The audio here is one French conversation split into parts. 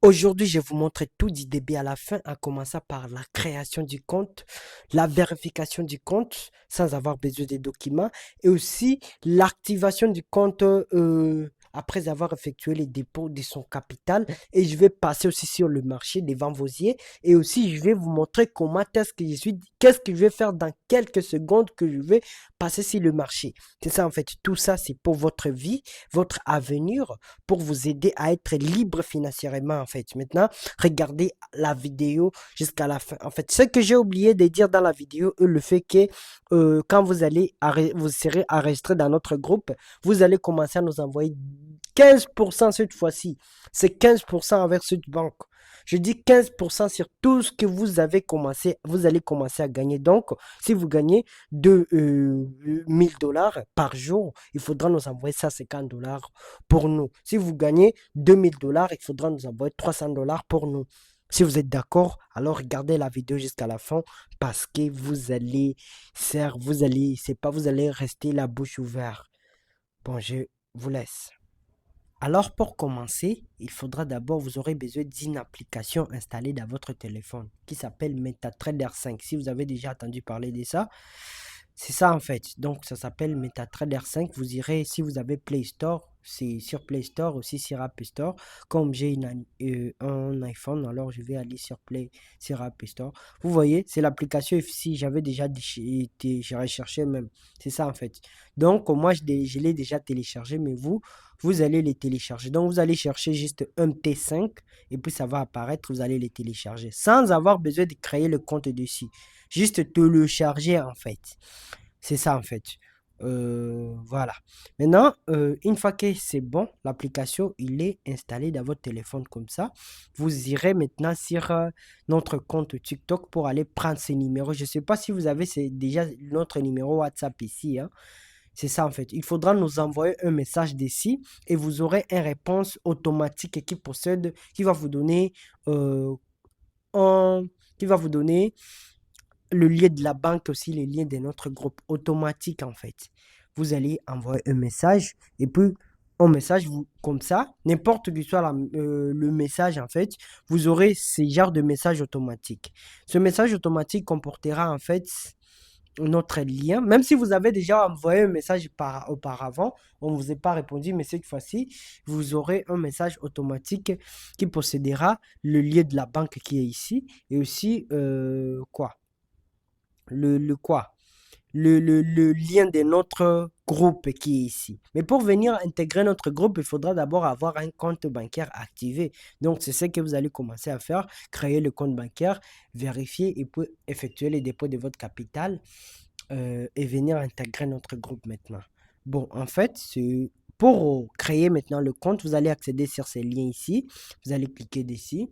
Aujourd'hui, je vais vous montrer tout du début à la fin, en commençant par la création du compte, la vérification du compte sans avoir besoin des documents et aussi l'activation du compte après avoir effectué les dépôts de son capital. Et je vais passer aussi sur le marché devant vos yeux et aussi je vais vous montrer comment est-ce que je suis, qu'est-ce que je vais faire dans quelques secondes que je vais passer sur le marché. C'est ça en fait, tout ça c'est pour votre vie, votre avenir pour vous aider à être libre financièrement, en fait. Maintenant, regardez la vidéo jusqu'à la fin. En fait, ce que j'ai oublié de dire dans la vidéo, le fait que quand vous serez enregistré dans notre groupe, vous allez commencer à nous envoyer 15% cette fois-ci. C'est 15% avec cette banque. Je dis 15% sur tout ce que vous avez commencé, vous allez commencer à gagner. Donc, si vous gagnez de 1000 dollars par jour, il faudra nous envoyer ça 50 dollars pour nous. Si vous gagnez 2000 dollars, il faudra nous envoyer 300 dollars pour nous. Si vous êtes d'accord, alors regardez la vidéo jusqu'à la fin parce que vous allez rester la bouche ouverte. Bon, je vous laisse. Alors pour commencer, il faudra d'abord, vous aurez besoin d'une application installée dans votre téléphone qui s'appelle MetaTrader 5. Si vous avez déjà entendu parler de ça, c'est ça en fait. Donc ça s'appelle MetaTrader 5. Vous irez, si vous avez Play Store, c'est sur Play Store, aussi sur App Store. Comme j'ai un iPhone, alors je vais aller sur App Store. Vous voyez, c'est l'application ici, j'avais déjà j'ai recherché même. C'est ça en fait. Donc moi je l'ai déjà téléchargé, mais vous allez les télécharger. Donc vous allez chercher juste MT5 et puis ça va apparaître, vous allez les télécharger sans avoir besoin de créer le compte dessus. Juste télécharger en fait. C'est ça en fait. Voilà. Maintenant, une fois que c'est bon, l'application, il est installé dans votre téléphone comme ça. Vous irez maintenant sur notre compte TikTok pour aller prendre ces numéros. Je ne sais pas si vous avez déjà notre numéro WhatsApp ici, hein. C'est ça en fait. Il faudra nous envoyer un message d'ici et vous aurez une réponse automatique qui va vous donner, euh, un- qui va vous donner le lien de la banque aussi, le lien de notre groupe automatique en fait. Vous allez envoyer un message et puis un message comme ça, n'importe qui soit le message en fait, vous aurez ce genre de message automatique. Ce message automatique comportera en fait notre lien. Même si vous avez déjà envoyé un message auparavant, on ne vous a pas répondu, mais cette fois-ci, vous aurez un message automatique qui possédera le lien de la banque qui est ici et aussi quoi? Le quoi? Le lien de notre groupe qui est ici. Mais pour venir intégrer notre groupe, il faudra d'abord avoir un compte bancaire activé. Donc, c'est ce que vous allez commencer à faire, créer le compte bancaire, vérifier et puis effectuer les dépôts de votre capital et venir intégrer notre groupe maintenant. Bon, en fait, pour créer maintenant le compte, vous allez accéder sur ces liens ici. Vous allez cliquer dessus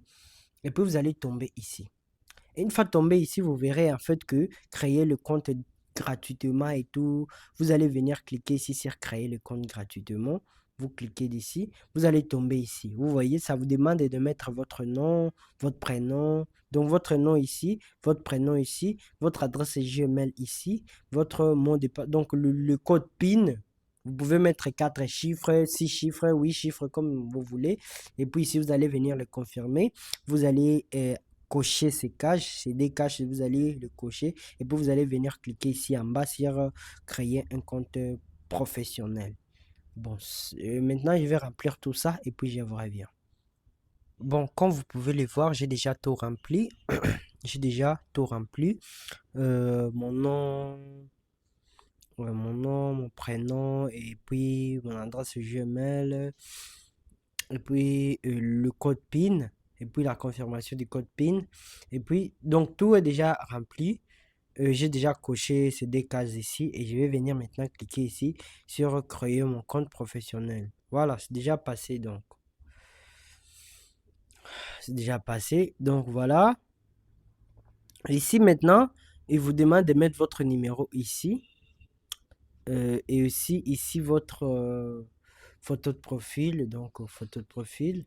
et puis vous allez tomber ici. Et une fois tombé ici, vous verrez en fait que créer le compte gratuitement et tout, vous allez venir cliquer ici sur créer le compte gratuitement. Vous cliquez d'ici, vous allez tomber ici. Vous voyez, ça vous demande de mettre votre nom, votre prénom. Donc votre nom ici, votre prénom ici, votre adresse Gmail ici, votre mot de passe. Donc le code PIN, vous pouvez mettre 4 chiffres, 6 chiffres, 8 chiffres comme vous voulez. Et puis ici, vous allez venir le confirmer. Vous allez cocher ces caches, ces deux caches, vous allez le cocher et puis vous allez venir cliquer ici en bas sur créer un compte professionnel. Bon, maintenant je vais remplir tout ça et puis je vous reviens. Bon, comme vous pouvez le voir, j'ai déjà tout rempli. J'ai déjà tout rempli. Mon nom, ouais, mon prénom et puis mon adresse Gmail et puis le code PIN et puis la confirmation du code PIN et puis donc tout est déjà rempli. J'ai déjà coché ces deux cases ici et je vais venir maintenant cliquer ici sur créer mon compte professionnel. Voilà, c'est déjà passé donc. C'est déjà passé. Donc voilà. Ici maintenant, il vous demande de mettre votre numéro ici. Et aussi ici votre photo de profil. Donc photo de profil.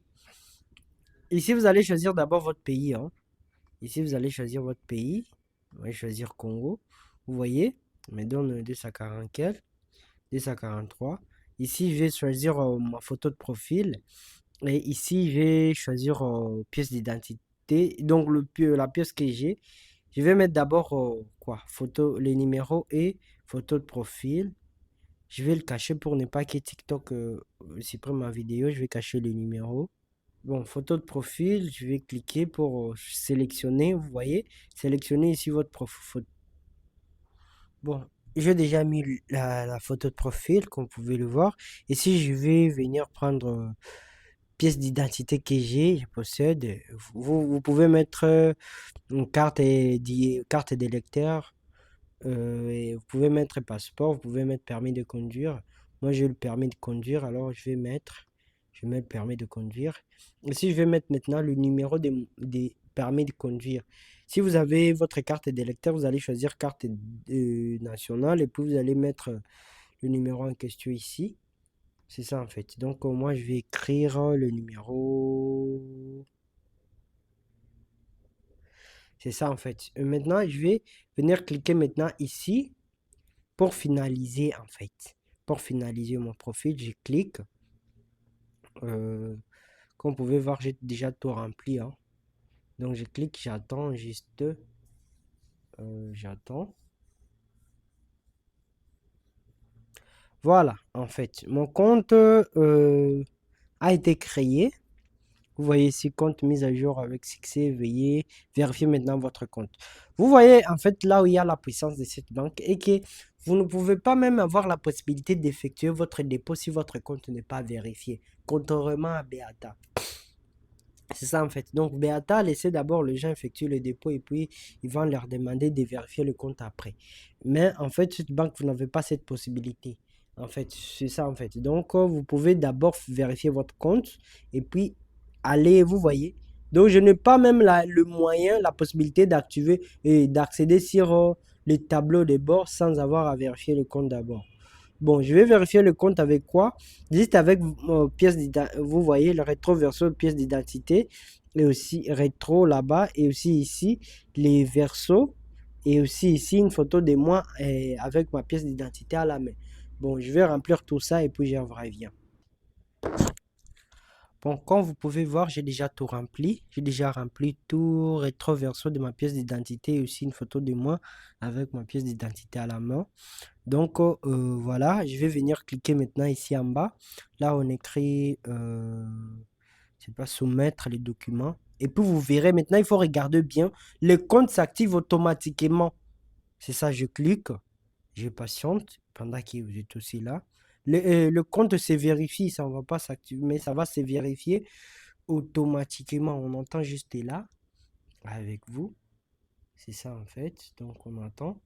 Ici vous allez choisir d'abord votre pays, hein. Ici vous allez choisir votre pays. On va choisir Congo. Vous voyez, on me donne 244, 243. Ici je vais choisir ma photo de profil. Et ici, je vais choisir pièce d'identité. Donc, la pièce que j'ai, je vais mettre d'abord quoi? Photo, les numéros et photo de profil. Je vais le cacher pour ne pas que TikTok supprime ma vidéo. Je vais cacher le numéro. Bon, photo de profil, je vais cliquer pour sélectionner. Vous voyez, sélectionnez ici votre profil. Bon, j'ai déjà mis la photo de profil, comme vous pouvez le voir. Ici, je vais venir prendre pièce d'identité que j'ai, je possède. Vous pouvez mettre une carte d'électeur. Et vous pouvez mettre passeport, vous pouvez mettre permis de conduire. Moi, j'ai le permis de conduire, alors je vais mettre permis de conduire. Et si je vais mettre maintenant le numéro des permis de conduire. Si vous avez votre carte d'électeur, vous allez choisir carte nationale et puis vous allez mettre le numéro en question ici. C'est ça en fait. Donc, moi, je vais écrire le numéro. C'est ça en fait. Maintenant, je vais venir cliquer maintenant ici pour finaliser, en fait, pour finaliser mon profil, je clique. Euh, Comme vous pouvez voir, j'ai déjà tout rempli, hein. Donc, je clique, j'attends juste. J'attends. Voilà, en fait, mon compte a été créé. Vous voyez ici, compte mis à jour avec succès. Veuillez vérifier maintenant votre compte. Vous voyez, en fait, là où il y a la puissance de cette banque et que vous ne pouvez pas même avoir la possibilité d'effectuer votre dépôt si votre compte n'est pas vérifié, contrairement à Beata. C'est ça en fait. Donc Beata laissez d'abord les gens effectuer le dépôt et puis ils vont leur demander de vérifier le compte après. Mais en fait, cette banque, vous n'avez pas cette possibilité. En fait, c'est ça en fait. Donc vous pouvez d'abord vérifier votre compte et puis aller, vous voyez. Donc je n'ai pas même le moyen, la possibilité d'activer et d'accéder sur le tableau de bord sans avoir à vérifier le compte d'abord. Bon, je vais vérifier le compte avec quoi? Juste avec pièce d'identité. Vous voyez le rétro verso pièce d'identité et aussi rétro là-bas et aussi ici les versos et aussi ici une photo de moi avec ma pièce d'identité à la main. Bon, je vais remplir tout ça et puis j'en reviens. Bon, comme vous pouvez voir, j'ai déjà tout rempli. J'ai déjà rempli tout rétro verso de ma pièce d'identité et aussi une photo de moi avec ma pièce d'identité à la main. Donc voilà, je vais venir cliquer maintenant ici en bas. Là, on écrit, je sais pas, soumettre les documents. Et puis vous verrez maintenant, il faut regarder bien. Le compte s'active automatiquement. C'est ça, je clique, je patiente pendant que vous êtes aussi là. Le compte se vérifie, ça ne va pas s'activer, mais ça va se vérifier automatiquement. On entend juste là avec vous. C'est ça en fait. Donc on entend.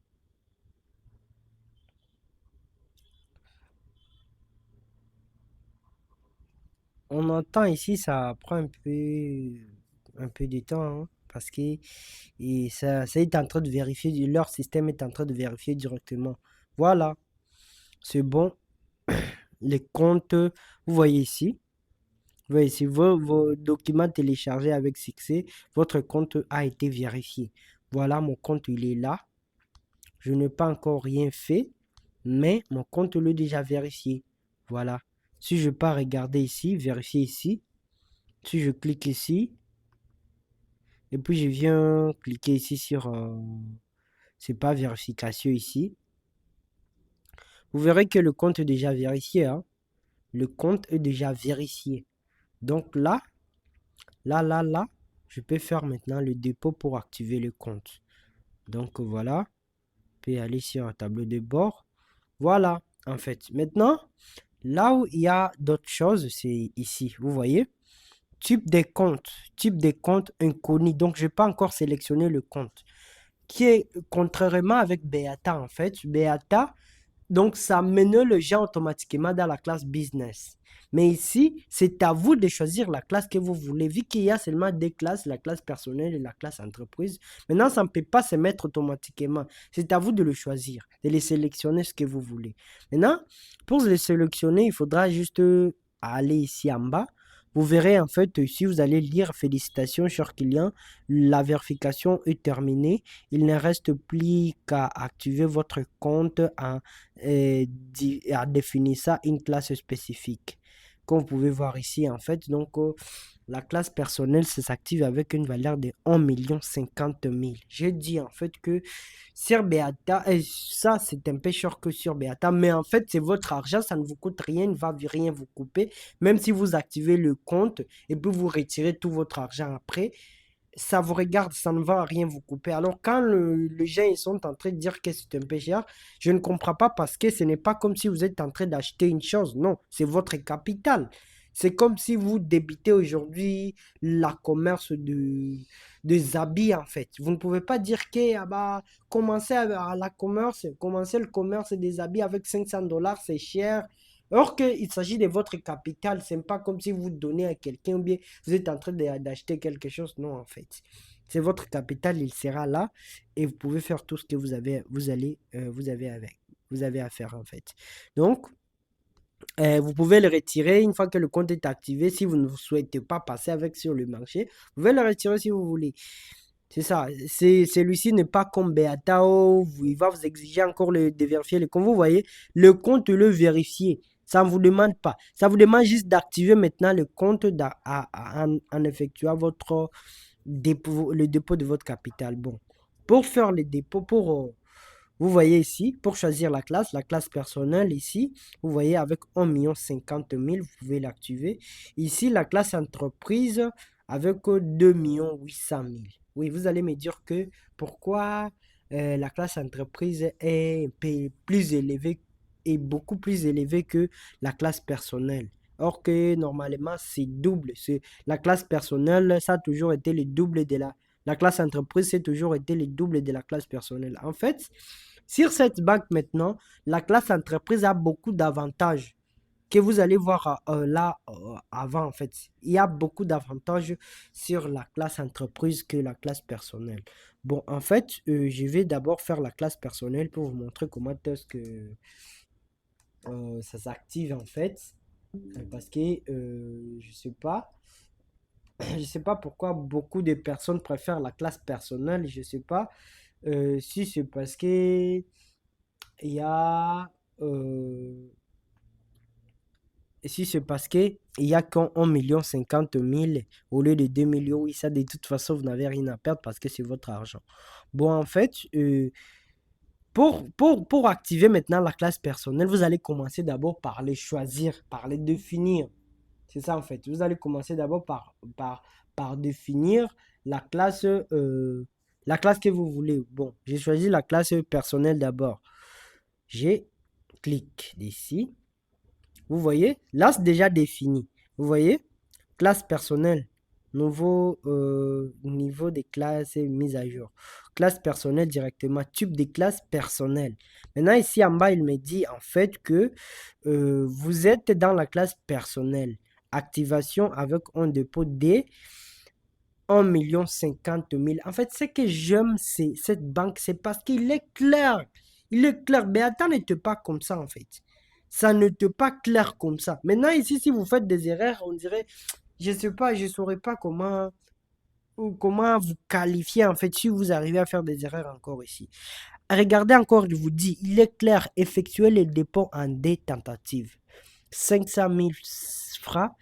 On entend ici, ça prend un peu de temps, hein, parce que ça est en train de vérifier, leur système est en train de vérifier directement. Voilà, c'est bon. Les comptes, vous voyez ici, vous voyez ici vos documents téléchargés avec succès, votre compte a été vérifié. Voilà, mon compte, il est là. Je n'ai pas encore rien fait, mais mon compte l'est déjà vérifié. Voilà. Si je pars regarder ici, vérifier ici, si je clique ici, et puis je viens cliquer ici sur c'est pas vérification ici. Vous verrez que le compte est déjà vérifié, hein. Le compte est déjà vérifié. Donc là, je peux faire maintenant le dépôt pour activer le compte. Donc voilà, je peux aller sur un tableau de bord. Voilà, en fait. Maintenant, là où il y a d'autres choses, c'est ici. Vous voyez? Type des comptes inconnus. Donc, je n'ai pas encore sélectionné le compte. Qui est contrairement avec Beata en fait. Beata, donc ça mène le gens automatiquement dans la classe business. Mais ici, c'est à vous de choisir la classe que vous voulez. Vu qu'il y a seulement deux classes, la classe personnelle et la classe entreprise, maintenant ça ne peut pas se mettre automatiquement. C'est à vous de le choisir, de les sélectionner ce que vous voulez. Maintenant, pour les sélectionner, il faudra juste aller ici en bas. Vous verrez en fait ici, vous allez lire félicitations, cher client, la vérification est terminée. Il ne reste plus qu'à activer votre compte en définir ça une classe spécifique. Comme vous pouvez voir ici, en fait, donc la classe personnelle s'active avec une valeur de 1 50 000. J'ai dit en fait que sur Beata, et ça c'est un peu cher que sur Beata, mais en fait c'est votre argent, ça ne vous coûte rien, il ne va rien vous couper, même si vous activez le compte et puis vous retirez tout votre argent après. Ça vous regarde, ça ne va rien vous couper. Alors, quand les gens ils sont en train de dire que c'est un peu cher, je ne comprends pas parce que ce n'est pas comme si vous êtes en train d'acheter une chose. Non, c'est votre capital. C'est comme si vous débitez aujourd'hui la commerce des habits, en fait. Vous ne pouvez pas dire que ah bah, commencer le commerce des habits avec 500 dollars, c'est cher. Or qu'il s'agit de votre capital, c'est pas comme si vous donnez à quelqu'un ou bien vous êtes en train d'acheter quelque chose. Non, en fait. C'est votre capital, il sera là et vous pouvez faire tout ce que vous avez à faire en fait. Donc, vous pouvez le retirer une fois que le compte est activé. Si vous ne souhaitez pas passer avec sur le marché, vous pouvez le retirer si vous voulez. C'est ça. Celui-ci n'est pas comme Beatao. Il va vous exiger encore de vérifier le compte. Vous voyez, le compte, le vérifier. Ça ne vous demande pas. Ça vous demande juste d'activer maintenant le compte en effectuant le dépôt de votre capital. Bon, pour faire le dépôt, vous voyez ici, pour choisir la classe personnelle ici, vous voyez avec 1 50 000, vous pouvez l'activer. Ici, la classe entreprise avec 2 800 000. Oui, vous allez me dire que pourquoi la classe entreprise est plus élevée et beaucoup plus élevée que la classe personnelle. Or que normalement, c'est double. La classe personnelle, ça a toujours été le double de la classe entreprise, c'est toujours été le double de la classe personnelle. En fait, sur cette banque maintenant, la classe entreprise a beaucoup d'avantages que vous allez voir là avant en fait. Il y a beaucoup d'avantages sur la classe entreprise que la classe personnelle. Bon, en fait, je vais d'abord faire la classe personnelle pour vous montrer comment est-ce que ça s'active en fait. Parce que je sais pas pourquoi beaucoup de personnes préfèrent la classe personnelle. Je sais pas si c'est parce que il y a si c'est parce que il y a qu'un 1 50 000 au lieu de 2 millions, oui, ça de toute façon, vous n'avez rien à perdre parce que c'est votre argent. Bon, en fait, pour activer maintenant la classe personnelle, vous allez commencer d'abord par les choisir, par les définir. C'est ça en fait. Vous allez commencer d'abord par définir la classe que vous voulez. Bon, j'ai choisi la classe personnelle d'abord. J'ai clique ici. Vous voyez, là c'est déjà défini. Vous voyez, classe personnelle, nouveau niveau des classes mise à jour. Classe personnelle directement, type de classe personnelle. Maintenant ici en bas, il me dit en fait que vous êtes dans la classe personnelle. Activation avec un dépôt de 1 50 000. En fait, ce que j'aime, c'est cette banque, c'est parce qu'il est clair. Il est clair. Mais attends, n'était pas comme ça, en fait. Ça n'était pas clair comme ça. Maintenant, ici, si vous faites des erreurs, on dirait, je sais pas, je saurais pas comment vous qualifier, en fait, si vous arrivez à faire des erreurs encore ici. Regardez encore, je vous dis, il est clair, effectuer les dépôts en des tentatives. 500 000 francs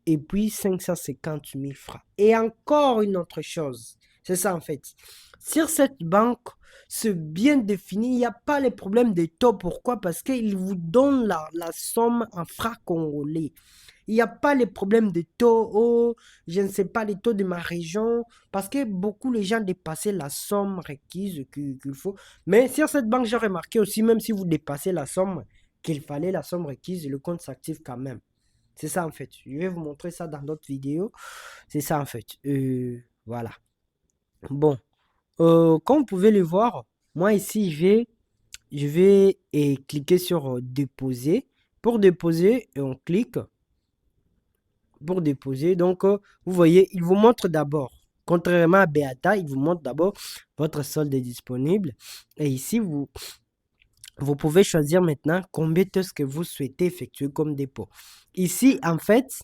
et puis 550 000 francs. Et encore une autre chose, c'est ça en fait. Sur cette banque, c'est bien défini, il n'y a pas les problèmes de taux. Pourquoi? Parce qu'il vous donne la somme en francs congolais. Il n'y a pas les problèmes de taux, oh, je ne sais pas les taux de ma région, parce que beaucoup les gens dépassaient la somme requise qu'il faut. Mais sur cette banque, j'ai remarqué aussi, même si vous dépassez la somme qu'il fallait, la somme requise, le compte s'active quand même. C'est ça en fait. Je vais vous montrer ça dans d'autres vidéos. C'est ça en fait. Voilà. Bon. Comme vous pouvez le voir, moi ici, je vais cliquer sur déposer. Pour déposer, on clique pour déposer. Donc, vous voyez, il vous montre d'abord, contrairement à Beata, il vous montre d'abord votre solde est disponible. Et ici, vous pouvez choisir maintenant combien est-ce que vous souhaitez effectuer comme dépôt. Ici, en fait,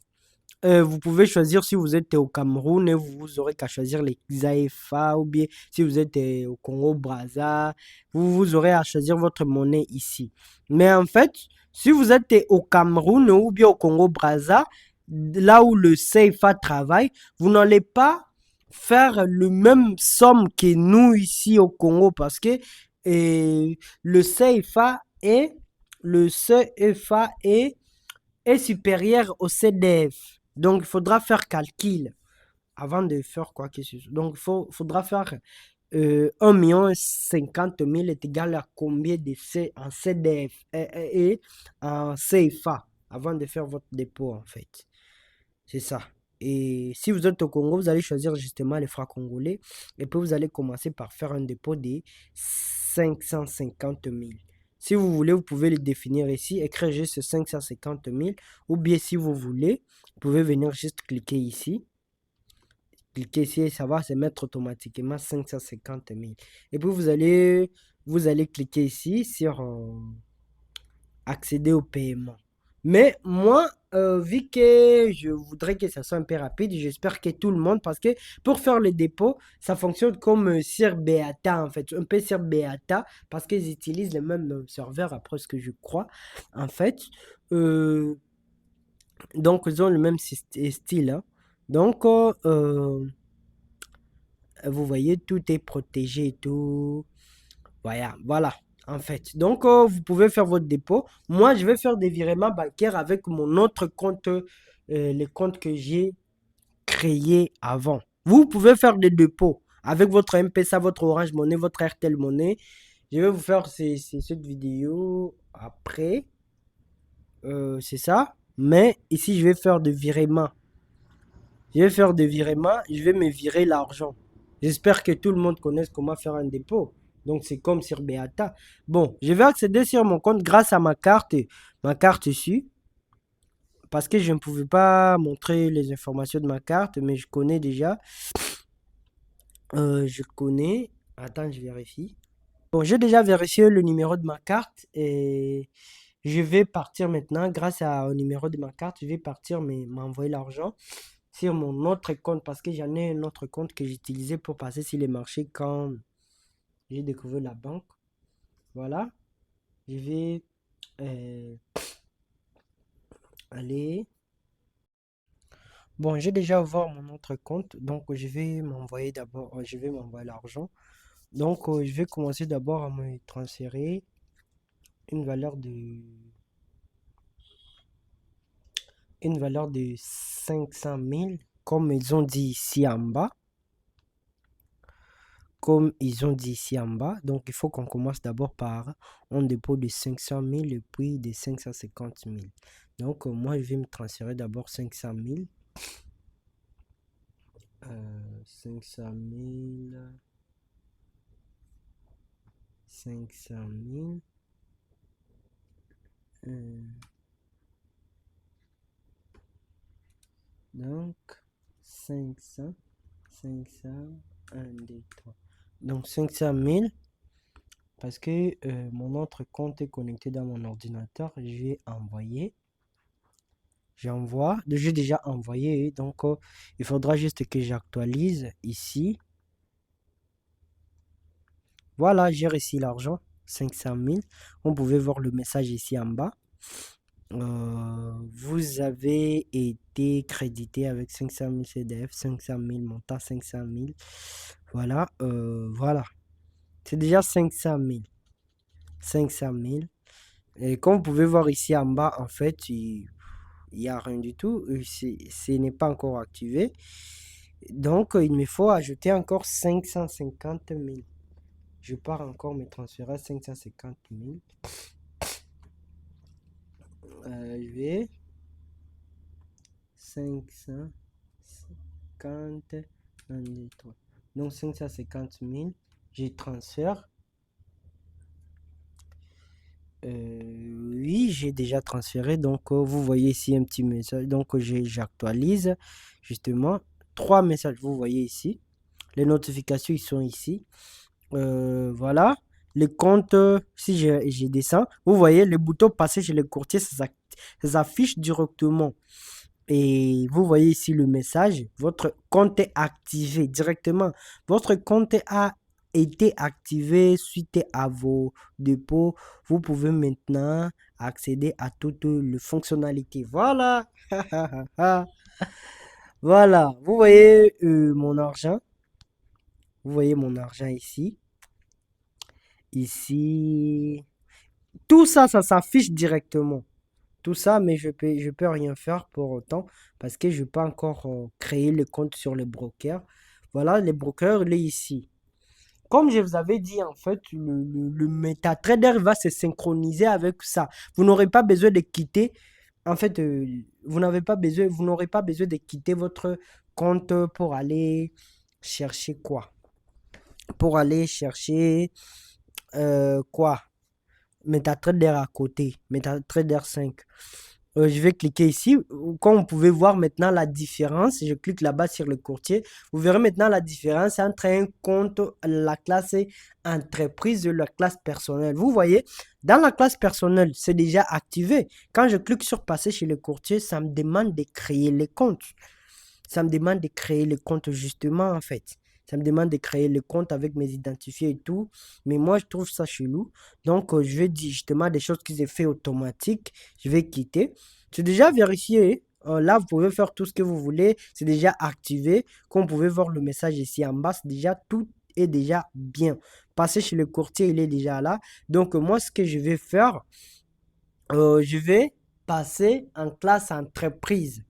Vous pouvez choisir si vous êtes au Cameroun et vous aurez qu'à choisir les XAFA ou bien si vous êtes au Congo Brazza, vous aurez à choisir votre monnaie ici. Mais en fait, si vous êtes au Cameroun ou bien au Congo Brazza, là où le CFA travaille, vous n'allez pas faire le même somme que nous ici au Congo parce que le CFA est supérieur au CDF. Donc, il faudra faire calcul avant de faire quoi que ce soit. Donc, faudra faire 1 50 000 est égal à combien de C en CDF et en CFA avant de faire votre dépôt, en fait. C'est ça. Et si vous êtes au Congo, vous allez choisir justement les francs congolais. Et puis vous allez commencer par faire un dépôt de 550 000. Si vous voulez, vous pouvez le définir ici, écrire juste 550 000. Ou bien si vous voulez, vous pouvez venir juste cliquer ici. Cliquez ici et ça va se mettre automatiquement 550 000. Et puis vous allez cliquer ici sur accéder au paiement. Mais moi, vu que je voudrais que ça soit un peu rapide, j'espère que tout le monde, parce que pour faire le dépôt, ça fonctionne comme sur Beata en fait, un peu sur Beata, parce qu'ils utilisent le même serveur, après ce que je crois, en fait. Euh, donc, ils ont le même style. Hein. Donc, vous voyez, tout est protégé et tout. Voilà, en fait. Donc, vous pouvez faire votre dépôt. Moi, je vais faire des virements bancaires avec mon autre compte, les comptes que j'ai créés avant. Vous pouvez faire des dépôts avec votre M-Pesa, votre Orange Money, votre RTL Money. Je vais vous faire cette vidéo après. C'est ça. Mais ici, je vais faire des virements. Je vais faire des virements, je vais me virer l'argent. J'espère que tout le monde connaisse comment faire un dépôt. Donc c'est comme sur Beata. Bon, je vais accéder sur mon compte grâce à ma carte ici. Parce que je ne pouvais pas montrer les informations de ma carte, mais je connais déjà. Je connais. Attends, je vérifie. Bon, j'ai déjà vérifié le numéro de ma carte et je vais partir maintenant. Au numéro de ma carte, je vais partir m'envoyer l'argent sur mon autre compte parce que j'en ai un autre compte que j'utilisais pour passer sur les marchés quand j'ai découvert la banque. Voilà. Je vais euh, aller. Bon, j'ai déjà ouvert mon autre compte, donc je vais m'envoyer l'argent. Donc, je vais commencer d'abord à me transférer une valeur de, une valeur de 500 000, comme ils ont dit ici en bas. Comme ils ont dit ici en bas. Donc, il faut qu'on commence d'abord par un dépôt de 500 000 et puis de 550 000. Donc, moi, je vais me transférer d'abord 500 000. 500 000. 500 000. Donc, 500. 500. 1, 2, 3. Donc, 500 000. Parce que mon autre compte est connecté dans mon ordinateur. Je vais envoyer. J'ai déjà envoyé, donc il faudra juste que j'actualise ici. Voilà, j'ai reçu l'argent, 500 000. On pouvait voir le message ici en bas. Vous avez été crédité avec 500 000 CDF, 500 000 montant 500 000. Voilà, voilà. C'est déjà 500 000. 500 000. Et comme vous pouvez voir ici en bas, en fait, il n'y a rien du tout. Ce n'est pas encore activé. Donc, il me faut ajouter encore 550 000. Je pars encore me transférer à 550 000. Je vais 550 1, 2, 3. Donc, 550 000. Je transfère. Oui, j'ai déjà transféré. Donc, vous voyez ici un petit message. Donc, j'actualise justement 3 messages. Vous voyez ici. Les notifications, ils sont ici. Voilà. Les comptes, si je descends, vous voyez le bouton passer chez les courtiers, ça s'affiche directement. Et vous voyez ici le message, votre compte est activé directement. Votre compte a été activé suite à vos dépôts. Vous pouvez maintenant accéder à toutes les fonctionnalités. Voilà. Voilà. Vous voyez mon argent. Vous voyez mon argent ici. Ici. Tout ça, ça s'affiche directement. Tout ça, mais je peux rien faire pour autant parce que je n'ai pas encore créé le compte sur le broker. Voilà, le broker, il est ici. Comme je vous avais dit, en fait, le MetaTrader va se synchroniser avec ça. Vous n'aurez pas besoin de quitter. En fait, vous n'aurez pas besoin de quitter votre compte pour aller chercher quoi? Pour aller chercher quoi? MetaTrader à côté, MetaTrader 5. Je vais cliquer ici. Comme vous pouvez voir maintenant la différence, je clique là-bas sur le courtier. Vous verrez maintenant la différence entre un compte, la classe entreprise et la classe personnelle. Vous voyez, dans la classe personnelle, c'est déjà activé. Quand je clique sur passer chez le courtier, ça me demande de créer les comptes. Ça me demande de créer le compte justement, en fait. Ça me demande de créer le compte avec mes identifiés et tout. Mais moi, je trouve ça chelou. Donc, je vais dire justement des choses qui sont fait automatique. Je vais quitter. C'est déjà vérifié. Là, vous pouvez faire tout ce que vous voulez. C'est déjà activé. Comme vous pouvez voir le message ici en bas, c'est déjà tout est déjà bien. Passer chez le courtier, il est déjà là. Donc, moi, ce que je vais faire, je vais passer en classe entreprise.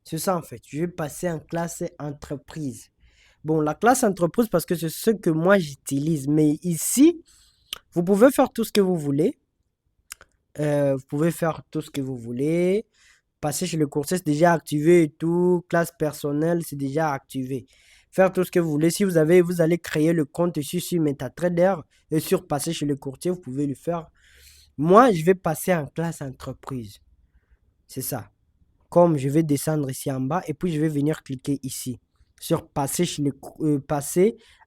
C'est ça en fait. Je vais passer en classe entreprise. Bon, la classe entreprise parce que c'est ce que moi j'utilise. Mais ici, vous pouvez faire tout ce que vous voulez. Vous pouvez faire tout ce que vous voulez. Passer chez le courtier, c'est déjà activé et tout. Classe personnelle, c'est déjà activé. Faire tout ce que vous voulez. Si vous avez, vous allez créer le compte ici sur MetaTrader et sur passer chez le courtier, vous pouvez le faire. Moi, je vais passer en classe entreprise. C'est ça. Comme je vais descendre ici en bas et puis je vais venir cliquer ici sur passer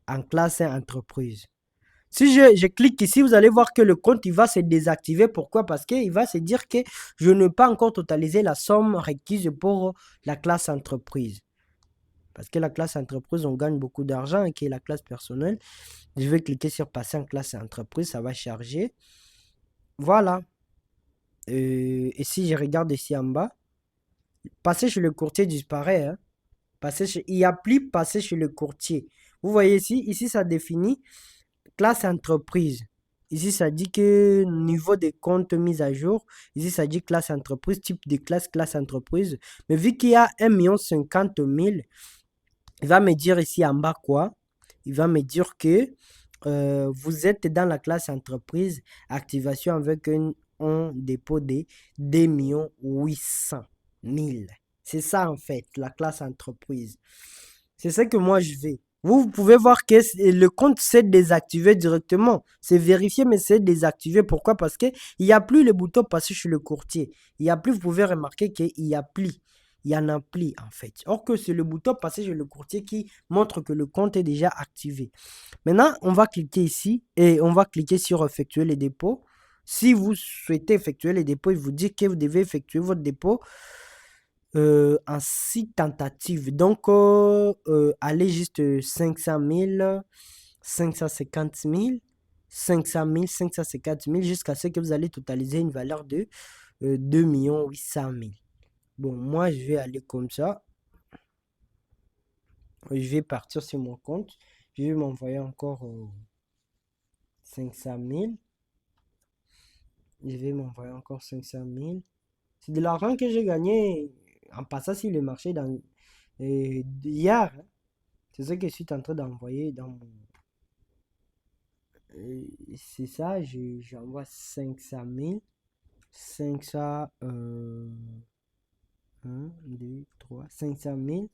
en classe entreprise. Si je clique ici, vous allez voir que le compte il va se désactiver. Pourquoi? Parce qu'il va se dire que je n'ai pas encore totalisé la somme requise pour la classe entreprise. Parce que la classe entreprise, on gagne beaucoup d'argent et qui est la classe personnelle. Je vais cliquer sur passer en classe entreprise, ça va charger. Voilà. Et si je regarde ici en bas, passer chez le courtier disparaît. Hein. Il n'y a plus passer chez le courtier. Vous voyez ici ça définit classe entreprise. Ici ça dit que niveau des comptes mis à jour. Ici ça dit classe entreprise, type de classe entreprise. Mais vu qu'il y a 1 50 000, il va me dire ici en bas quoi? Il va me dire que vous êtes dans la classe entreprise, activation avec un dépôt de 2 800 000. C'est ça en fait, la classe entreprise. C'est ça que moi je vais. Vous pouvez voir que le compte s'est désactivé directement. C'est vérifié, mais c'est désactivé. Pourquoi? Parce qu'il n'y a plus le bouton passer chez le courtier. Il n'y a plus, vous pouvez remarquer qu'il n'y a plus. Il y en a plus en fait. Or que c'est le bouton passer chez le courtier qui montre que le compte est déjà activé. Maintenant, on va cliquer ici et on va cliquer sur effectuer les dépôts. Si vous souhaitez effectuer les dépôts, il vous dit que vous devez effectuer votre dépôt en 6 tentatives. Donc, allez juste 500 000, 550 000, 500 000, 550 000 jusqu'à ce que vous allez totaliser une valeur de 2 800 000. Bon, moi, je vais aller comme ça. Je vais partir sur mon compte. Je vais m'envoyer encore 500 000. Je vais m'envoyer encore 500 000. C'est de l'argent que j'ai gagné en passant sur le marché hier. Hein. C'est ce que je suis en train d'envoyer dans mon... c'est ça, j'envoie 500 000. 500... 1, 2, 3, 500 000.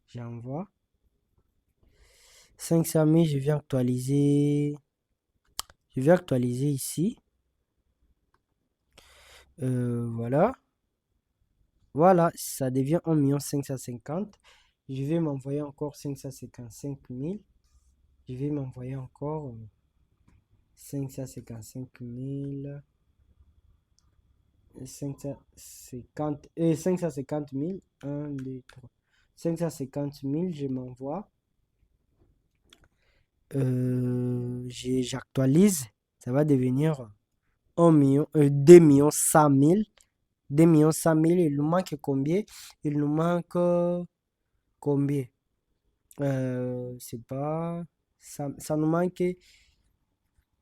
J'envoie. 500 000, je viens actualiser. Je vais actualiser ici. Voilà. Voilà, ça devient 1 550 000. Je vais m'envoyer encore 555 000. Je vais m'envoyer encore 555 000. 550 et 550 000. 1, 2, 3. 550 000, je m'envoie. J'actualise. Ça va devenir 1 million, 2 millions 100 000. 2 millions 100 000. Il nous manque combien? Il nous manque combien? C'est pas. Ça nous manque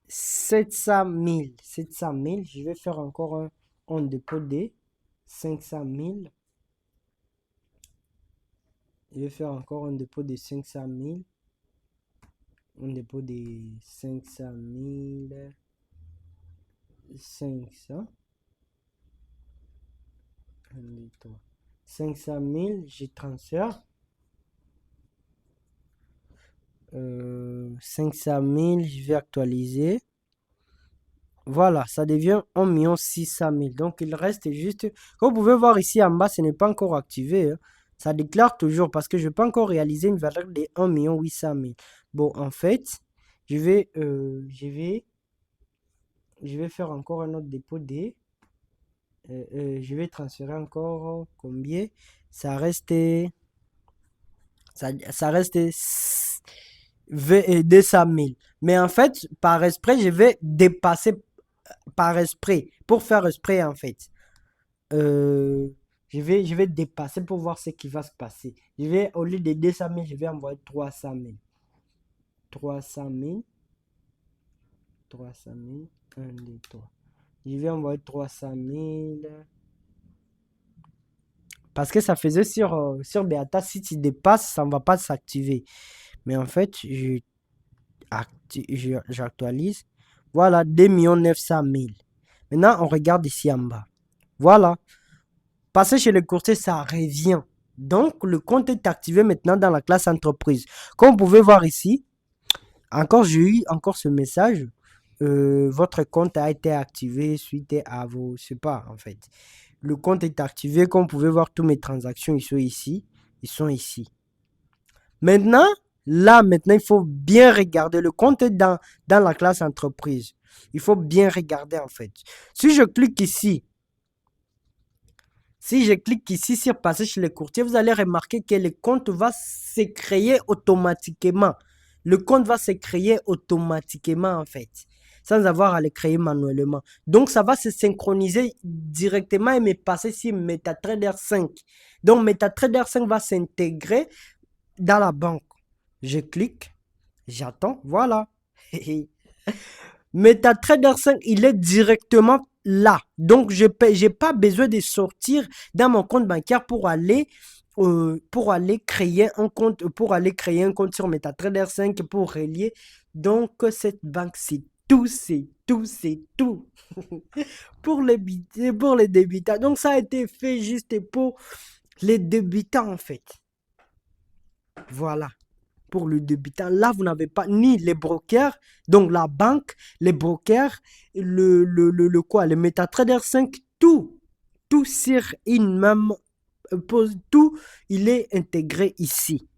700 000. 700 000. Je vais faire encore un dépôt de 500 000. Je vais faire encore un dépôt de 500 000. Un dépôt de 500 000. 500. 500 000, je transfère. 500 000, je vais actualiser. Voilà, ça devient 1 600 000. Donc, il reste juste... Comme vous pouvez voir ici en bas, ce n'est pas encore activé, hein. Ça déclare toujours parce que je n'ai pas encore réalisé une valeur de 1 800 000. Bon, en fait, je vais faire encore un autre dépôt de... je vais transférer encore combien? Ça reste... Ça reste 200 000. Mais en fait, par esprit, je vais dépasser par esprit, pour faire esprit en fait. Euh, je vais dépasser pour voir ce qui va se passer. Je vais, au lieu de 200 000, je vais envoyer 300 000. 300 000. 300 000. 1, 2, 3. Je vais envoyer 300 000. Parce que ça faisait sur Beata, si tu dépasses, ça ne va pas s'activer. Mais en fait, j'actualise. Voilà, 2 900 000. Maintenant, on regarde ici en bas. Voilà. Passer chez le courtier, ça revient. Donc, le compte est activé maintenant dans la classe entreprise. Comme vous pouvez voir ici, encore j'ai eu encore ce message. Votre compte a été activé suite à vos... Je sais pas, en fait. Le compte est activé. Comme vous pouvez voir, toutes mes transactions, ils sont ici. Ils sont ici. Maintenant, maintenant, il faut bien regarder. Le compte est dans la classe entreprise. Il faut bien regarder, en fait. Si je clique ici, sur passer chez le courtier, vous allez remarquer que le compte va se créer automatiquement. Le compte va se créer automatiquement, en fait, sans avoir à le créer manuellement. Donc, ça va se synchroniser directement et me passer sur MetaTrader 5. Donc, MetaTrader 5 va s'intégrer dans la banque. Je clique, j'attends, voilà. MetaTrader 5, il est directement là. Donc, je n'ai pas besoin de sortir dans mon compte bancaire pour aller créer un compte sur MetaTrader 5 pour relier. Donc, cette banque, c'est tout. pour les débutants. Donc, ça a été fait juste pour les débutants, en fait. Voilà. Pour le débutant, là, vous n'avez pas ni les brokers, donc la banque, les brokers, le MetaTrader 5, tout sur une même pose, tout, il est intégré ici.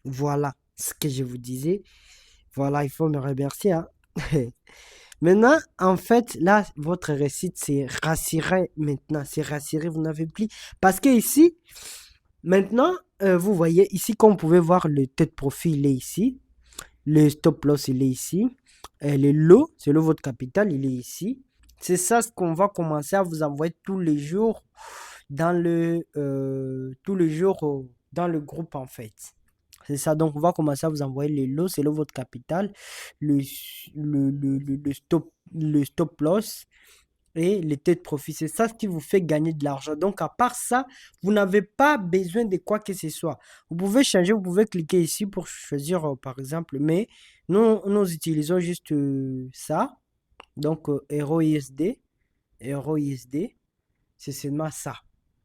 Voilà ce que je vous disais. Voilà, il faut me remercier, hein. Maintenant, en fait, là, votre récit, c'est rassuré maintenant. C'est rassuré, vous n'avez plus. Parce que ici, maintenant, vous voyez, ici, comme vous pouvez voir, le tête profil, il est ici. Le stop loss, il est ici. Le lot, c'est le votre capital, il est ici. C'est ça ce qu'on va commencer à vous envoyer tous les jours dans dans le groupe, en fait. C'est ça, donc on va commencer à vous envoyer les lots, c'est le votre capital, le stop loss et les têtes de profit. C'est ça ce qui vous fait gagner de l'argent. Donc, à part ça, vous n'avez pas besoin de quoi que ce soit. Vous pouvez changer, vous pouvez cliquer ici pour choisir, par exemple, mais nous utilisons juste ça. Donc, EuroISD, c'est seulement ça.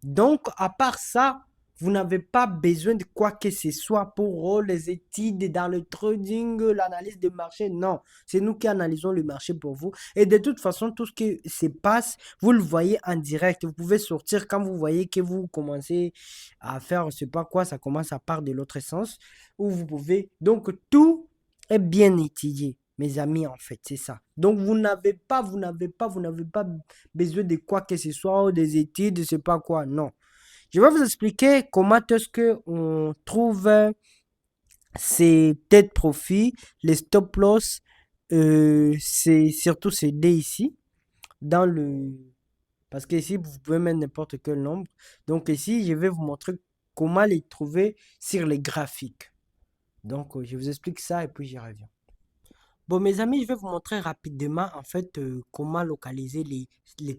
Donc, à part ça, vous n'avez pas besoin de quoi que ce soit pour les études dans le trading, l'analyse des marchés. Non, c'est nous qui analysons le marché pour vous. Et de toute façon, tout ce qui se passe, vous le voyez en direct. Vous pouvez sortir quand vous voyez que vous commencez à faire, je ne sais pas quoi, ça commence à part de l'autre sens. Où vous pouvez. Donc, tout est bien étudié. mes amis, en fait, c'est ça. Donc, vous n'avez pas besoin de quoi que ce soit, ou des études, je sais pas quoi, non. Je vais vous expliquer comment est-ce que on trouve ces têtes profit, les stop loss, c'est surtout ces D ici, dans le... Parce que ici, vous pouvez mettre n'importe quel nombre. Donc ici, je vais vous montrer comment les trouver sur les graphiques. Donc, je vous explique ça et puis j'y reviens. Bon, mes amis, je vais vous montrer rapidement en fait comment localiser les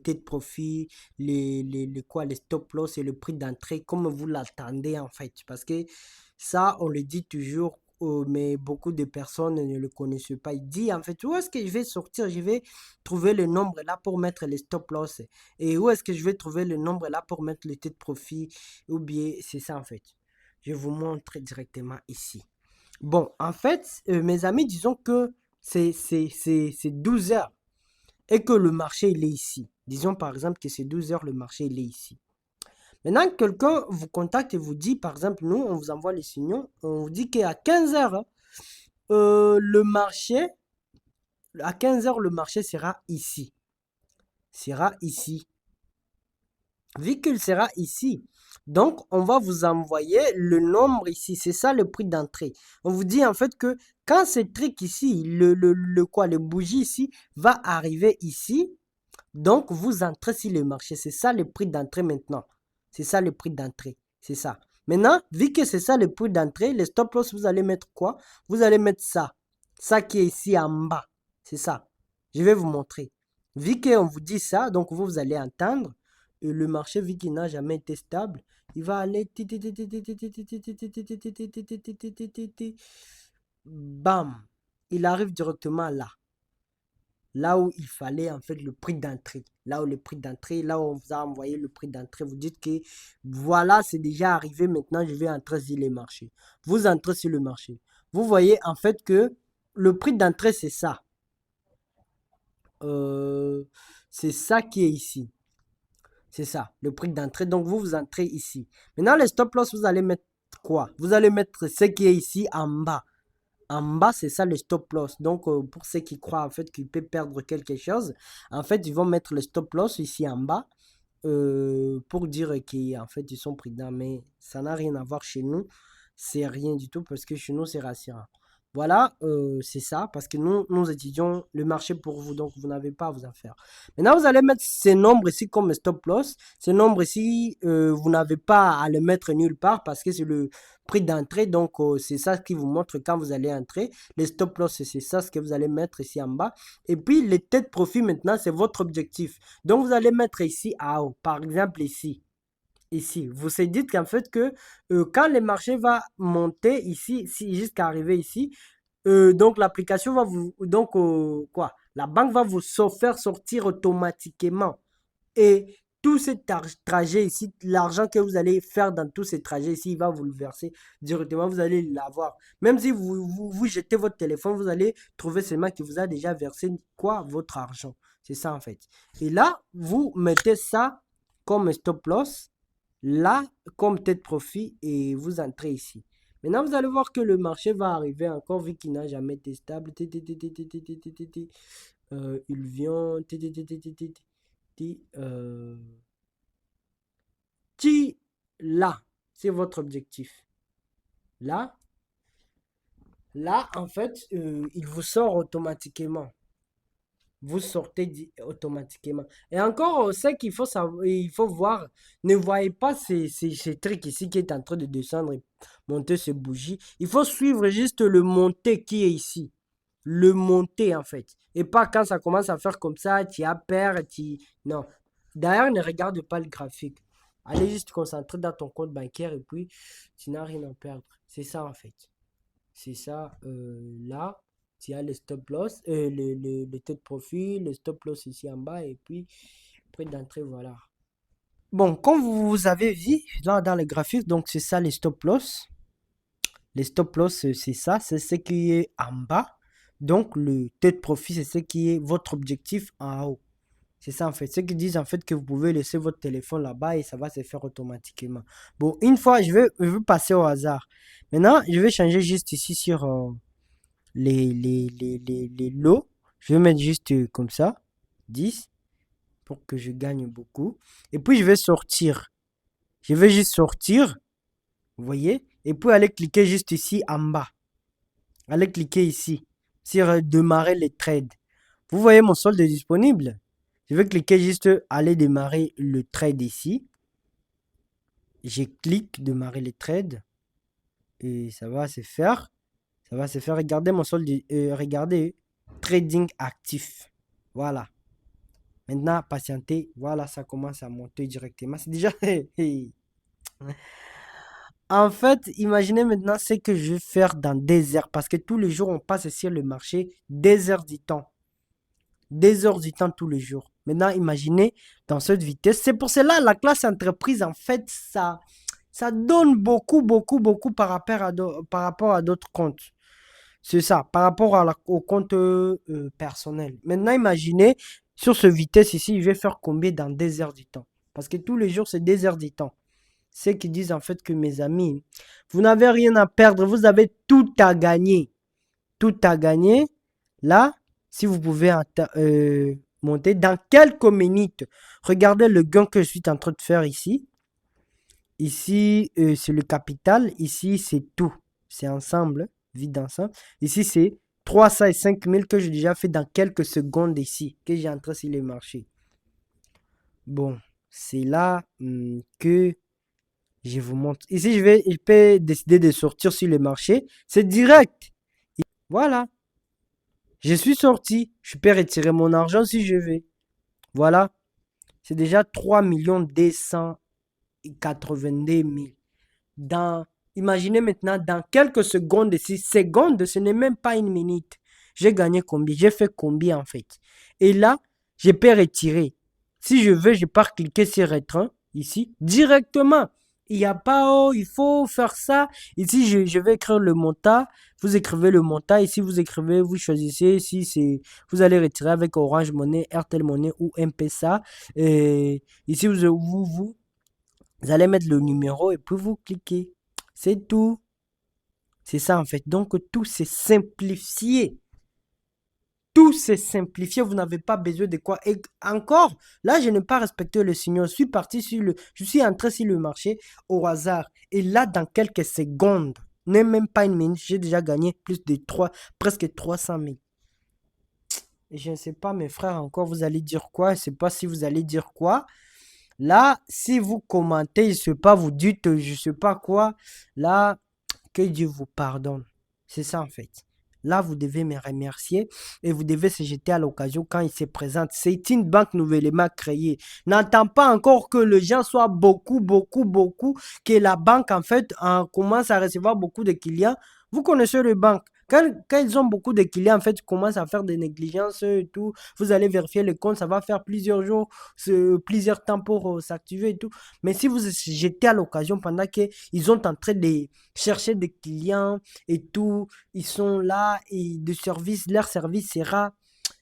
têtes de profit, les stop loss et le prix d'entrée comme vous l'attendez en fait. Parce que ça, on le dit toujours, mais beaucoup de personnes ne le connaissent pas. Il dit en fait, où est-ce que je vais sortir? Je vais trouver le nombre là pour mettre les stop loss. Et où est-ce que je vais trouver le nombre là pour mettre les têtes de profit? Ou bien, c'est ça en fait. Je vous montre directement ici. Bon, en fait, mes amis, disons que c'est 12 heures et que le marché, il est ici. Disons par exemple que c'est 12 heures, le marché, il est ici. Maintenant, quelqu'un vous contacte et vous dit, par exemple, nous, on vous envoie les signaux, on vous dit qu'à 15 heures, hein, le marché, à 15 heures, le marché sera ici. Sera ici. Vu qu'il sera ici, donc on va vous envoyer le nombre ici. C'est ça le prix d'entrée. On vous dit en fait que quand ce truc ici, le bougie ici, va arriver ici, donc vous entrez sur le marché. C'est ça le prix d'entrée maintenant. C'est ça le prix d'entrée. C'est ça. Maintenant, vu que c'est ça le prix d'entrée, les stop loss, vous allez mettre quoi? Vous allez mettre ça. Ça qui est ici en bas. C'est ça. Je vais vous montrer. Vu qu'on vous dit ça, donc vous allez entendre. Le marché, vu qu'il n'a jamais été stable, il va aller. Bam! Il arrive directement là. Là où il fallait en fait le prix d'entrée. Là où le prix d'entrée, là où on vous a envoyé le prix d'entrée, vous dites que voilà, c'est déjà arrivé, maintenant je vais entrer sur les marchés. Vous entrez sur le marché. Vous voyez en fait que le prix d'entrée, c'est ça. Euh, c'est ça qui est ici. C'est ça, le prix d'entrée. Donc, vous entrez ici. Maintenant, les stop loss, vous allez mettre quoi? Vous allez mettre ce qui est ici en bas. En bas, c'est ça le stop loss. Donc, pour ceux qui croient en fait qu'ils peuvent perdre quelque chose, en fait, ils vont mettre le stop loss ici en bas pour dire qu'en fait, ils sont prudents. Mais ça n'a rien à voir chez nous. C'est rien du tout parce que chez nous, c'est rassurant. Voilà, c'est ça, parce que nous étudions le marché pour vous, donc vous n'avez pas à vous en faire. Maintenant, vous allez mettre ces nombres ici comme stop loss. Ces nombres ici, vous n'avez pas à le mettre nulle part parce que c'est le prix d'entrée, donc c'est ça qui vous montre quand vous allez entrer. Les stop loss, c'est ça ce que vous allez mettre ici en bas. Et puis, les têtes de profit, maintenant, c'est votre objectif. Donc, vous allez mettre ici à haut, par exemple ici. Ici, vous vous dites qu'en fait que quand le marché va monter ici, jusqu'à arriver ici, donc l'application va vous, donc quoi, la banque va vous faire sortir automatiquement. Et tout ce trajet ici, l'argent que vous allez faire dans tous ces trajets ici, il va vous le verser directement, vous allez l'avoir. Même si vous jetez votre téléphone, vous allez trouver seulement qui vous a déjà versé quoi, votre argent. C'est ça en fait. Et là, vous mettez ça comme stop loss là comme tête profit et vous entrez ici. Maintenant, vous allez voir que le marché va arriver encore vu qu'il n'a jamais été stable. Il vient. Là, c'est votre objectif. Là, là, en fait, il vous sort automatiquement. Vous sortez automatiquement. Et encore, ce qu'il faut savoir, il faut voir, ne voyez pas ces trucs ici qui est en train de descendre et monter ce bougie. Il faut suivre juste le monté qui est ici. Le monté, en fait. Et pas quand ça commence à faire comme ça, tu as peur, tu... Non. D'ailleurs, ne regarde pas le graphique. Allez juste te concentrer dans ton compte bancaire et puis tu n'as rien à perdre. C'est ça, en fait. C'est ça, là. Tu as le stop loss, le taux de profit, le stop loss ici en bas et puis prix d'entrée, voilà. Bon, comme vous avez vu là dans le graphique, donc c'est ça les stop loss. Les stop loss, c'est ça, c'est ce qui est en bas. Donc le taux de profit, c'est ce qui est votre objectif en haut. C'est ça en fait. Ceux qui disent en fait que vous pouvez laisser votre téléphone là-bas et ça va se faire automatiquement. Bon, une fois, je vais passer au hasard. Maintenant, je vais changer juste ici sur les lots. Je vais mettre juste comme ça, 10, pour que je gagne beaucoup. Et puis, je vais sortir. Je vais juste sortir, vous voyez, et puis aller cliquer juste ici en bas. Allez cliquer ici sur démarrer les trades. Vous voyez mon solde est disponible. Je vais cliquer juste aller démarrer le trade ici. Je clique démarrer les trades et ça va se faire. Ça va se faire. Regardez mon solde. Regardez trading actif. Voilà. Maintenant, patientez. Voilà, ça commence à monter directement. C'est déjà. En fait, imaginez maintenant ce que je vais faire dans des heures. Parce que tous les jours, on passe sur le marché des heures du temps. Des heures du temps tous les jours. Maintenant, imaginez dans cette vitesse. C'est pour cela la classe entreprise, en fait, ça donne beaucoup, beaucoup, beaucoup par rapport à d'autres comptes. C'est ça, par rapport au compte personnel. Maintenant, imaginez, sur ce vitesse ici, je vais faire combien dans des heures du temps? Parce que tous les jours, c'est des heures du temps. Ceux qui disent en fait que mes amis, vous n'avez rien à perdre, vous avez tout à gagner. Tout à gagner. Là, si vous pouvez monter dans quelques minutes, regardez le gain que je suis en train de faire ici. Ici, c'est le capital. Ici, c'est tout. C'est ensemble, vide ensemble. Ici, c'est 305 000 que j'ai déjà fait dans quelques secondes ici, que j'ai entré sur les marchés. Bon, c'est là que je vous montre. Ici, je peux décider de sortir sur le marché. C'est direct. Voilà. Je suis sorti. Je peux retirer mon argent si je veux. Voilà. C'est déjà 3 282 000. Imaginez maintenant, dans quelques secondes, 6 secondes, ce n'est même pas une minute. J'ai gagné combien? J'ai fait combien en fait? Et là, je peux retirer. Si je veux, je peux cliquer sur étreint ici directement. Il n'y a pas, oh, il faut faire ça. Ici, je vais écrire le montant. Vous écrivez le montant. Ici, vous écrivez, vous choisissez si c'est, vous allez retirer avec Orange Money, RTL Money ou M-Pesa. Et ici, vous allez mettre le numéro et puis vous cliquez. C'est tout. C'est ça en fait. Donc, tout c'est simplifié. Tout c'est simplifié. Vous n'avez pas besoin de quoi. Et encore, là, je n'ai pas respecté le signal. Je suis entré sur le marché au hasard. Et là, dans quelques secondes, même pas une minute, j'ai déjà gagné presque 300 000. Et je ne sais pas, mes frères, encore, vous allez dire quoi? Je ne sais pas si vous allez dire quoi. Là, si vous commentez, je ne sais pas, vous dites, je ne sais pas quoi. Là, que Dieu vous pardonne. C'est ça en fait. Là, vous devez me remercier et vous devez se jeter à l'occasion quand il se présente. C'est une banque nouvellement créée. N'attends pas encore que les gens soient beaucoup, beaucoup, beaucoup, que la banque en fait commence à recevoir beaucoup de clients. Vous connaissez les banques. Quand ils ont beaucoup de clients, en fait, ils commencent à faire des négligences et tout. Vous allez vérifier le compte, ça va faire plusieurs jours, plusieurs temps pour s'activer et tout. Mais si vous jetez à l'occasion pendant qu'ils sont en train de chercher des clients et tout, ils sont là et leur service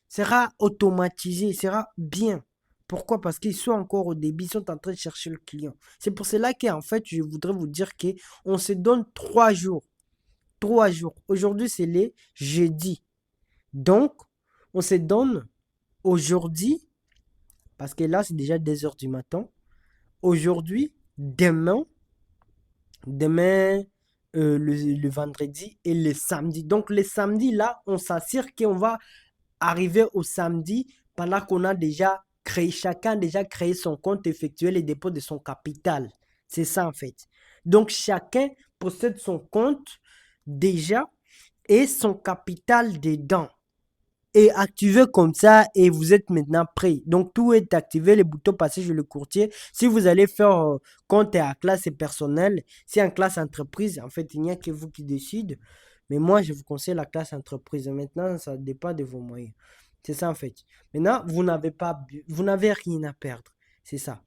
sera automatisé, sera bien. Pourquoi? Parce qu'ils sont encore au début, ils sont en train de chercher le client. C'est pour cela qu'en fait, je voudrais vous dire qu'on se donne 3 jours. 3 jours. Aujourd'hui, c'est les jeudi. Donc, on se donne aujourd'hui, parce que là, c'est déjà 2 heures du matin. Aujourd'hui, demain, le vendredi et le samedi. Donc, le samedi, là, on s'assure qu'on va arriver au samedi pendant qu'on a déjà créé, chacun a déjà créé son compte, effectué les dépôts de son capital. C'est ça, en fait. Donc, chacun possède son compte déjà et son capital dedans est activé comme ça et vous êtes maintenant prêt. Donc tout est activé, les boutons passés sur le courtier. Si vous allez faire compte à classe personnelle, si en classe entreprise, en fait, il n'y a que vous qui décide. Mais moi, je vous conseille la classe entreprise. Maintenant, ça dépend de vos moyens. C'est ça en fait. Maintenant, vous n'avez rien à perdre. C'est ça.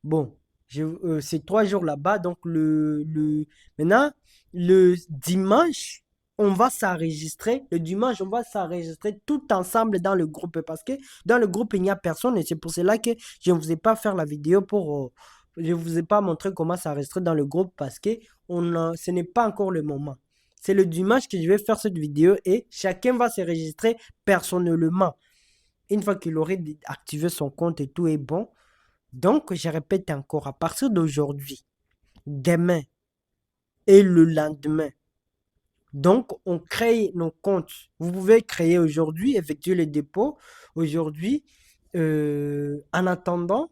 Bon, c'est 3 jours là-bas. Donc maintenant, le dimanche, on va s'enregistrer. Le dimanche, on va s'enregistrer tout ensemble dans le groupe. Parce que dans le groupe, il n'y a personne. Et c'est pour cela que je ne vous ai pas fait la vidéo je ne vous ai pas montré comment s'enregistrer dans le groupe parce que ce n'est pas encore le moment. c'est le dimanche que je vais faire cette vidéo et chacun va se registrer personnellement. Une fois qu'il aurait activé son compte et tout est bon. Donc, je répète encore, à partir d'aujourd'hui, demain et le lendemain, donc, on crée nos comptes. Vous pouvez créer aujourd'hui, effectuer les dépôts aujourd'hui. En attendant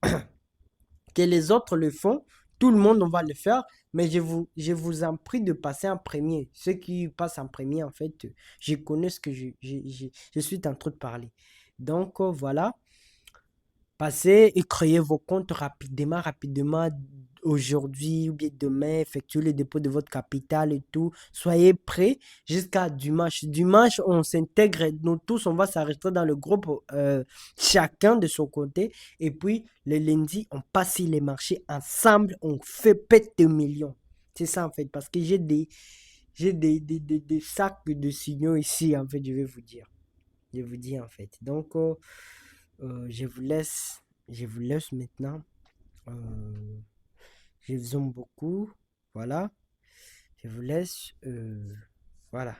que les autres le font, tout le monde, on va le faire. Mais je vous en prie de passer en premier. Ceux qui passent en premier, en fait, je connais ce que je suis en train de parler. Donc, voilà. Passez et créez vos comptes rapidement, aujourd'hui ou bien demain, effectuez le dépôt de votre capital et tout. Soyez prêts jusqu'à dimanche. Dimanche, on s'intègre, nous tous, on va s'arrêter dans le groupe, chacun de son côté. Et puis, le lundi, on passe sur les marchés ensemble, on fait pète de millions. C'est ça en fait, parce que j'ai des sacs de signaux ici, en fait, je vais vous dire. Je vous dis en fait. Donc, je vous laisse maintenant. Euh, je vous aime beaucoup. Voilà. Je vous laisse. Voilà.